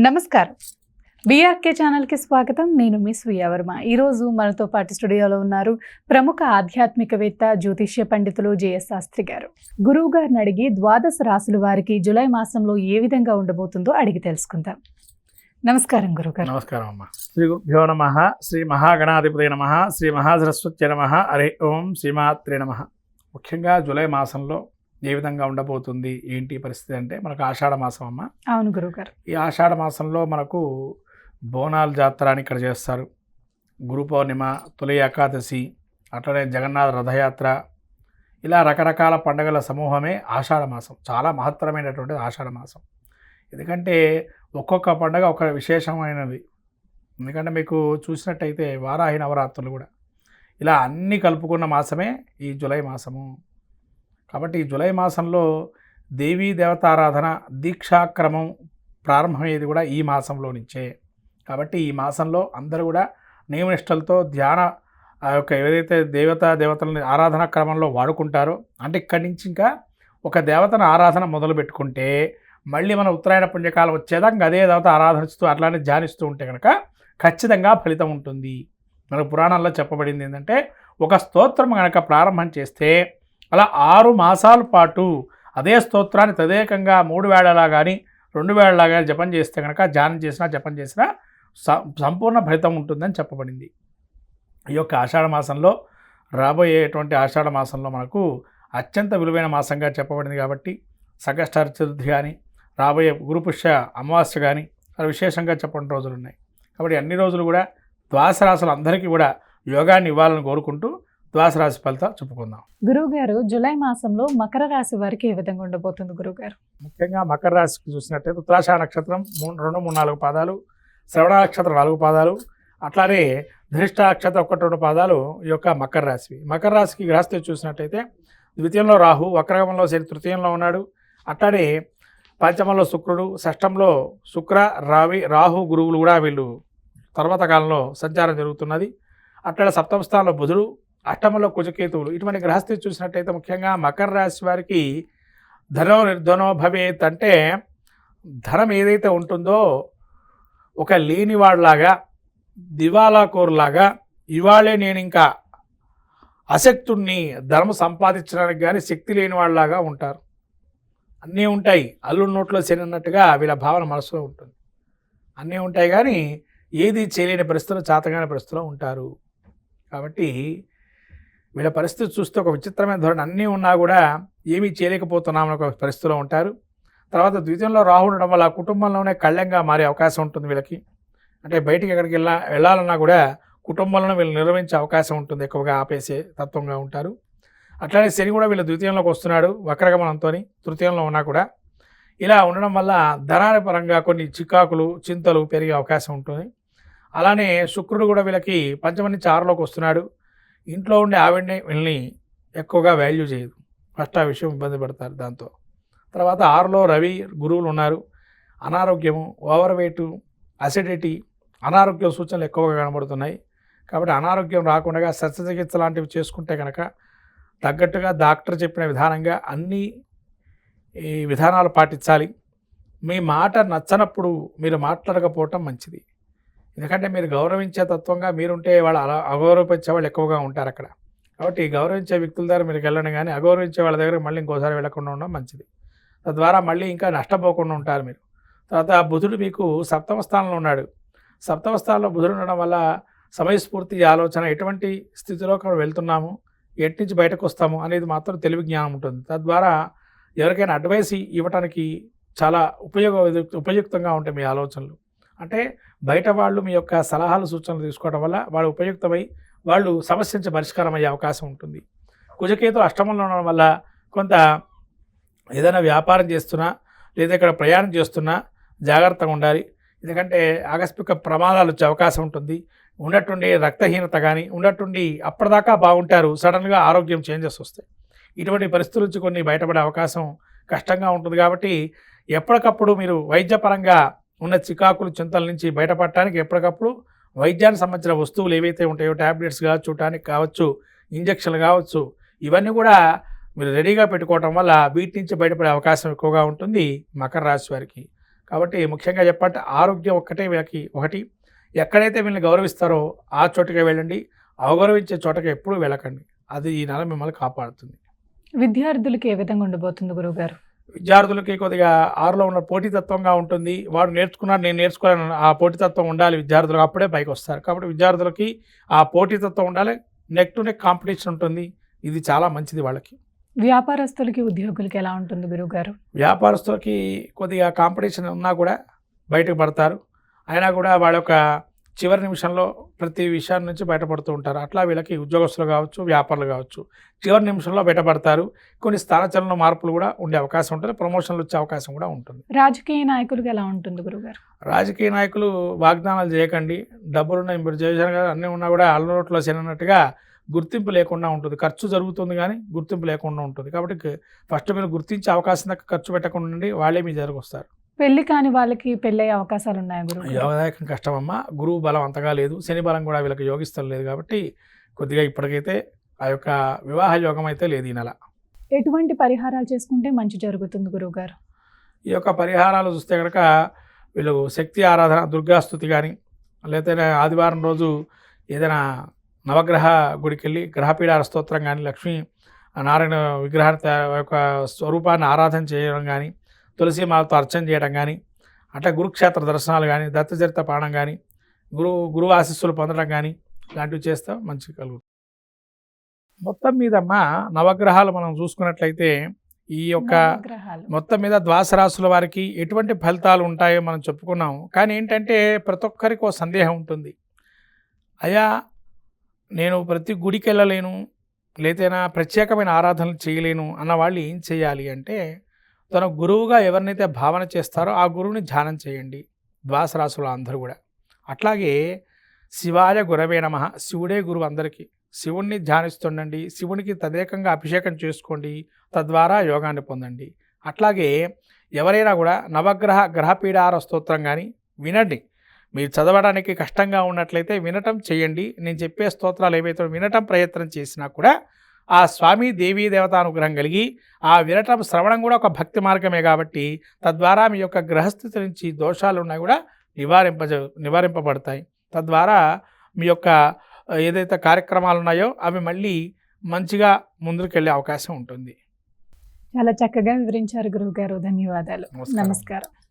నమస్కారం. బీఆర్కే ఛానల్కి స్వాగతం. నేను మీ స్వీయ వర్మ. ఈరోజు మనతో పాటు స్టూడియోలో ఉన్నారు ప్రముఖ ఆధ్యాత్మికవేత్త జ్యోతిష్య పండితులు జేఎస్ శాస్త్రి గారు. గురువు గారిని అడిగి ద్వాదశ రాశుల వారికి జూలై మాసంలో ఏ విధంగా ఉండబోతుందో అడిగి తెలుసుకుందాం. నమస్కారం గురుగారు. నమస్కారం అమ్మ. శ్రీ గురుభ్యో నమః. శ్రీ మహాగణాధిపతయ నమః. శ్రీ మహాసరస్వత్యై నమః. హరి ఓం శ్రీమాత్రే నమః. ముఖ్యంగా జూలై మాసంలో ఏ విధంగా ఉండబోతుంది ఏంటి పరిస్థితి అంటే మనకు ఆషాఢ మాసం అమ్మ. అవును గురుగారు. ఈ ఆషాఢ మాసంలో మనకు బోనాల జాతర అని ఇక్కడ చేస్తారు. గురు పౌర్ణిమ, తొలి ఏకాదశి, అట్లనే జగన్నాథ రథయాత్ర, ఇలా రకరకాల పండుగల సమూహమే ఆషాఢ మాసం. చాలా మహత్తరమైనటువంటిది ఆషాఢ మాసం. ఎందుకంటే ఒక్కొక్క పండుగ ఒక విశేషమైనది. ఎందుకంటే మీకు చూసినట్టయితే వారాహి నవరాత్రులు కూడా ఇలా అన్నీ కలుపుకున్న మాసమే ఈ జూలై మాసము. కాబట్టి ఈ జూలై మాసంలో దేవీ దేవతారాధన దీక్షాక్రమం ప్రారంభమయ్యేది కూడా ఈ మాసంలో నుంచే. కాబట్టి ఈ మాసంలో అందరూ కూడా నియమనిష్టలతో ధ్యాన ఆ యొక్క ఏదైతే దేవతలని ఆరాధనా క్రమంలో వాడుకుంటారో, అంటే ఇక్కడి నుంచి ఇంకా ఒక దేవతను ఆరాధన మొదలు పెట్టుకుంటే మళ్ళీ మన ఉత్తరాయణ పుణ్యకాలం వచ్చేదాకా అదే దేవత ఆరాధనిస్తూ అట్లానే ధ్యానిస్తూ ఉంటే కనుక ఖచ్చితంగా ఫలితం ఉంటుంది. మనకు పురాణాల్లో చెప్పబడింది ఏంటంటే, ఒక స్తోత్రం కనుక ప్రారంభం చేస్తే అలా 6 మాసాల పాటు అదే స్తోత్రాన్ని తదేకంగా 3 వేళలా కానీ 2 వేళలా కానీ జపం చేస్తే కనుక ధ్యానం చేసినా జపం చేసినా సంపూర్ణ ఫలితం ఉంటుందని చెప్పబడింది. ఈ యొక్క ఆషాఢ మాసంలో రాబోయేటువంటి ఆషాఢ మాసంలో మనకు అత్యంత విలువైన మాసంగా చెప్పబడింది. కాబట్టి సంకష్టార చతుర్థి కానీ రాబోయే గురుపుష్య అమావాస్య కానీ అలా విశేషంగా చెప్పని రోజులు ఉన్నాయి. కాబట్టి అన్ని రోజులు కూడా ద్వాదశ రాశులు అందరికీ కూడా యోగాన్ని ఇవ్వాలని కోరుకుంటూ ద్వాదశ రాశి ఫలితాలు చెప్పుకుందాం. గురువుగారు, జూలై మాసంలో మకర రాశి వారికి ఏ విధంగా ఉండబోతుంది గురువుగారు? ముఖ్యంగా మకర రాశికి చూసినట్టయితే ఉత్తరాషాఢ నక్షత్రం 2, 3, 4 పాదాలు, శ్రవణ నక్షత్రం 4 పాదాలు, అట్లానే ధనిష్ట నక్షత్రం 1, 2 పాదాలు ఈ యొక్క మకర రాశి. మకర రాశికి గ్రహస్థితి చూసినట్టయితే ద్వితీయంలో రాహు, వక్రగమంలో శని తృతీయంలో ఉన్నాడు. అట్లానే పంచమంలో శుక్రుడు, షష్టంలో శుక్ర, రాహు గురువులు కూడా వీళ్ళు తర్వాత కాలంలో సంచారం జరుగుతున్నది. అట్లా సప్తమ స్థానంలో బుధుడు, అష్టమంలో కుజకేతువులు. ఇటువంటి గ్రహస్థితి చూసినట్టయితే ముఖ్యంగా మకర రాశి వారికి ధనో నిర్ధనో భవేత్ అంటే ధనం ఏదైతే ఉంటుందో ఒక లేనివాడిలాగా, దివాలా కోరులాగా, ఇవాళే నేను ఇంకా అశక్తుణ్ణి ధనం సంపాదించడానికి కానీ శక్తి లేని వాళ్ళలాగా ఉంటారు. అన్నీ ఉంటాయి, అల్లు నోట్లో శని అన్నట్టుగా వీళ్ళ భావన మనసులో ఉంటుంది. అన్నీ ఉంటాయి కానీ ఏది చేయలేని పరిస్థితులు, చాతగాని పరిస్థితిలో ఉంటారు. కాబట్టి వీళ్ళ పరిస్థితి చూస్తే ఒక విచిత్రమైన ధోరణి, అన్నీ ఉన్నా కూడా ఏమీ చేయలేకపోతున్నామని ఒక పరిస్థితిలో ఉంటారు. తర్వాత ద్వితీయంలో రాహు ఉండడం వల్ల కుటుంబంలోనే కళ్యంగా మారే అవకాశం ఉంటుంది వీళ్ళకి. అంటే బయటికి ఎక్కడికి వెళ్ళాలన్నా కూడా కుటుంబంలో వీళ్ళు నిర్వహించే అవకాశం ఉంటుంది, ఎక్కువగా ఆపేసే తత్వంగా ఉంటారు. అట్లానే శని కూడా వీళ్ళ ద్వితీయంలోకి వస్తున్నాడు వక్రగమనంతో, తృతీయంలో ఉన్నా కూడా. ఇలా ఉండడం వల్ల ధనాని పరంగా కొన్ని చికాకులు, చింతలు పెరిగే అవకాశం ఉంటుంది. అలానే శుక్రుడు కూడా వీళ్ళకి పంచమం నుంచి 6లోకి వస్తున్నాడు. ఇంట్లో ఉండే ఆవిడని వీళ్ళని ఎక్కువగా వాల్యూ చేయదు, ఫస్ట్ ఆ విషయం ఇబ్బంది పడతారు దాంతో. తర్వాత 6లో రవి గురువులు ఉన్నారు. అనారోగ్యము, ఓవర్ వెయిట్, అసిడిటీ, అనారోగ్య సూచనలు ఎక్కువగా కనబడుతున్నాయి. కాబట్టి అనారోగ్యం రాకుండా శస్త్రచికిత్స లాంటివి చేసుకుంటే కనుక తగ్గట్టుగా డాక్టర్ చెప్పిన విధానంగా అన్ని ఈ విధానాలు పాటించాలి. మీ మాట నచ్చనప్పుడు మీరు మాట్లాడకపోవటం మంచిది. ఎందుకంటే మీరు గౌరవించే తత్వంగా మీరుంటే వాళ్ళు అలా అగౌరవించే వాళ్ళు ఎక్కువగా ఉంటారు అక్కడ. కాబట్టి గౌరవించే వ్యక్తుల దగ్గర మీరు వెళ్ళండి, కానీ అగౌరవించే వాళ్ళ దగ్గర మళ్ళీ ఇంకోసారి వెళ్ళకుండా ఉండడం మంచిది. తద్వారా మళ్ళీ ఇంకా నష్టపోకుండా ఉంటారు మీరు. తర్వాత బుధుడు మీకు సప్తమ స్థానంలో ఉన్నాడు. సప్తమ స్థానంలో బుధుడు ఉండడం వల్ల సమయస్ఫూర్తి ఆలోచన, ఎటువంటి స్థితిలో వెళ్తున్నాము, ఎటు నుంచి బయటకు వస్తాము అనేది మాత్రం తెలివి జ్ఞానం ఉంటుంది. తద్వారా ఎవరికైనా అడ్వైస్ ఇవ్వడానికి చాలా ఉపయుక్తంగా ఉంటాయి మీ ఆలోచనలు. అంటే బయట వాళ్ళు మీ యొక్క సలహాలు, సూచనలు తీసుకోవడం వల్ల వాళ్ళు ఉపయుక్తమై వాళ్ళు సమస్య నుంచి పరిష్కారం అయ్యే అవకాశం ఉంటుంది. కుజకేతులు అష్టమంలో ఉండడం వల్ల కొంత ఏదైనా వ్యాపారం చేస్తున్నా లేదా ఇక్కడ ప్రయాణం చేస్తున్నా జాగ్రత్తగా ఉండాలి. ఎందుకంటే ఆకస్మిక ప్రమాదాలు వచ్చే అవకాశం ఉంటుంది. ఉన్నట్టుండి రక్తహీనత కానీ ఉన్నట్టుండి అప్పటిదాకా బాగుంటారు, సడన్గా ఆరోగ్యం చేంజెస్ వస్తాయి. ఇటువంటి పరిస్థితుల నుంచి కొన్ని బయటపడే అవకాశం కష్టంగా ఉంటుంది. కాబట్టి ఎప్పటికప్పుడు మీరు వైద్యపరంగా ఉన్న చికాకులు, చింతల నుంచి బయటపడటానికి ఎప్పటికప్పుడు వైద్యానికి సంబంధించిన వస్తువులు ఏవైతే ఉంటాయో, ట్యాబ్లెట్స్ కావచ్చు, టానిక్ కావచ్చు, ఇంజక్షన్లు కావచ్చు, ఇవన్నీ కూడా మీరు రెడీగా పెట్టుకోవటం వల్ల వీటి నుంచి బయటపడే అవకాశం ఎక్కువగా ఉంటుంది మకర రాశి వారికి. కాబట్టి ముఖ్యంగా చెప్పంటే ఆరోగ్యం ఒక్కటే వీళ్ళకి ఒకటి. ఎక్కడైతే వీళ్ళని గౌరవిస్తారో ఆ చోటుకే వెళ్ళండి. అవగౌరవించే చోటకి ఎప్పుడూ వెళ్ళకండి. అది ఈ నెల మిమ్మల్ని కాపాడుతుంది. విద్యార్థులకి ఏ విధంగా ఉండబోతుంది గురువుగారు? విద్యార్థులకి కొద్దిగా 6లో ఉన్న పోటీతత్వంగా ఉంటుంది. వాడు నేర్చుకున్నాడు, నేను నేర్చుకోలేను, ఆ పోటీతత్వం ఉండాలి విద్యార్థులకు. అప్పుడే పైకొస్తారు. కాబట్టి విద్యార్థులకి ఆ పోటీతత్వం ఉండాలి. నెక్ టు నెక్ కాంపిటీషన్ ఉంటుంది. ఇది చాలా మంచిది వాళ్ళకి. వ్యాపారస్తులకి, ఉద్యోగులకి ఎలా ఉంటుంది గురువుగారు? వ్యాపారస్తులకి కొద్దిగా కాంపిటీషన్ ఉన్నా కూడా బయటకు పడతారు. అయినా కూడా వాళ్ళ యొక్క చివరి నిమిషంలో ప్రతి విషయం నుంచి బయటపడుతూ ఉంటారు. అట్లా వీళ్ళకి ఉద్యోగస్తులు కావచ్చు, వ్యాపారులు కావచ్చు, చివరి నిమిషంలో బయటపడతారు. కొన్ని స్థానచలన మార్పులు కూడా ఉండే అవకాశం ఉంటుంది. ప్రమోషన్లు వచ్చే అవకాశం కూడా ఉంటుంది. రాజకీయ నాయకులకి ఎలా ఉంటుంది గురువుగారు? రాజకీయ నాయకులు వాగ్దానాలు చేయకండి. డబ్బులున్న ఇప్పుడు జయచంద్ర గారు అన్నీ ఉన్నా కూడా అల్లరోట్లో శనన్నట్టుగా గుర్తింపు లేకుండా ఉంటుంది. ఖర్చు జరుగుతుంది కానీ గుర్తింపు లేకుండా ఉంటుంది. కాబట్టి ఫస్ట్ మీరు గుర్తించే అవకాశం దాకా ఖర్చు పెట్టకుండా ఉండి వాళ్ళే మీ దగ్గరకు వస్తారు. పెళ్లి కాని వాళ్ళకి పెళ్ళయ్యే అవకాశాలు ఉన్నాయా గురువు? యోగదాయకం కష్టమమ్మా. గురువు బలం అంతగా లేదు, శని బలం కూడా వీళ్ళకి యోగిస్తూ లేదు. కాబట్టి కొద్దిగా ఇప్పటికైతే ఆ యొక్క వివాహ యోగం అయితే లేదు ఈ నెల. ఎటువంటి పరిహారాలు చేసుకుంటే మంచి జరుగుతుంది గురువుగారు? ఈ యొక్క పరిహారాలు చూస్తే కనుక వీళ్ళు శక్తి ఆరాధన, దుర్గాస్తుతి కానీ, లేకపోతే ఆదివారం రోజు ఏదైనా నవగ్రహ గుడికి వెళ్ళి గ్రహపీడార స్తోత్రం కానీ, లక్ష్మీ నారాయణ విగ్రహాన్ని యొక్క స్వరూపాన్ని ఆరాధన చేయడం కానీ, తులసి మాలతో అర్చన చేయడం కానీ, అట్లా గురుక్షేత్ర దర్శనాలు కానీ, దత్తచరిత పాఠం కానీ, గురువు ఆశీస్సులు పొందడం కానీ ఇలాంటివి చేస్తే మంచిగా కలుగుతుంది. మొత్తం మీదమ్మా నవగ్రహాలు మనం చూసుకున్నట్లయితే ఈ యొక్క గ్రహాలు మొత్తం మీద ద్వాదశ రాశుల వారికి ఎటువంటి ఫలితాలు ఉంటాయో మనం చెప్పుకున్నాం. కానీ ఏంటంటే ప్రతి ఒక్కరికి ఒక సందేహం ఉంటుంది. అయ్యా, నేను ప్రతి గుడికి వెళ్ళలేను, లేదైనా ప్రత్యేకమైన ఆరాధనలు చేయలేను అన్న వాళ్ళు ఏం చేయాలి అంటే, తన గురువుగా ఎవరినైతే భావన చేస్తారో ఆ గురువుని ధ్యానం చేయండి. ద్వాదశ రాశుల అందరూ కూడా అట్లాగే శివాయ గురవే నమః, శివుడే గురువు అందరికీ. శివుణ్ణి ధ్యానిస్తుండండి. శివునికి తదేకంగా అభిషేకం చేసుకోండి. తద్వారా యోగాన్ని పొందండి. అట్లాగే ఎవరైనా కూడా నవగ్రహ గ్రహపీడార స్తోత్రం కానీ వినండి. మీరు చదవడానికి కష్టంగా ఉన్నట్లయితే వినటం చేయండి. నేను చెప్పే స్తోత్రాలు ఏవైతే వినటం ప్రయత్నం చేసినా కూడా ఆ స్వామి దేవీ దేవతానుగ్రహం కలిగి ఆ వినటం శ్రవణం కూడా ఒక భక్తి మార్గమే. కాబట్టి తద్వారా మీ యొక్క గ్రహస్థితి నుంచి దోషాలు ఉన్నాయి కూడా నివారింపబడతాయి. తద్వారా మీ యొక్క ఏదైతే కార్యక్రమాలు ఉన్నాయో అవి మళ్ళీ మంచిగా ముందుకెళ్ళే అవకాశం ఉంటుంది. చాలా చక్కగా వివరించారు గురువుగారు. ధన్యవాదాలు. నమస్కారం. నమస్కారం.